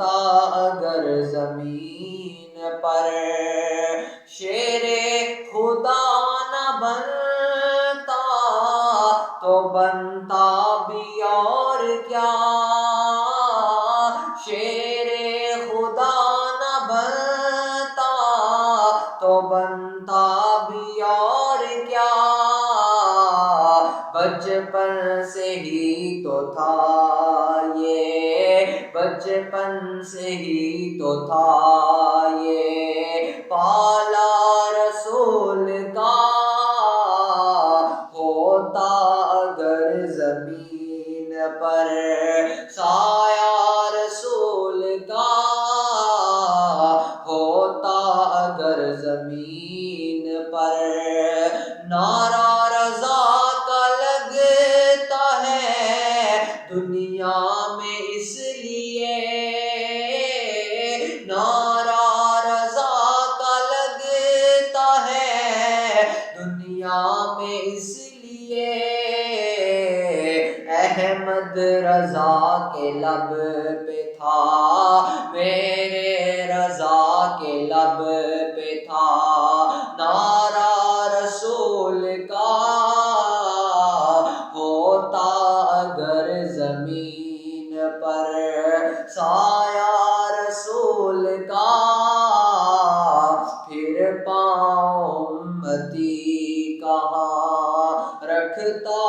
ہوتا اگر زمین پر، شیر خدا نہ بنتا تو بنتا بھی اور کیا، شیر خدا نہ بنتا تو بنتا بھی اور کیا، بچپن سے ہی تو تھا یہ، بچپن سے ہی تو تھا یہ پالا رسول کا، ہوتا اگر زمین پر سایہ رسول کا، ہوتا اگر زمین پر، نعرہ رضا کا لگتا ہے دنیا میں اس لیے، نعرہ رضا کا لگتا ہے دنیا میں اس لیے، احمد رضا کے لب پہ تھا، میرے رضا کے لب پہ تھا نعرہ رسول کا، ہوتا اگر زمین پر سایہ رسول کا، پھر پاؤں امتی کہاں رکھتا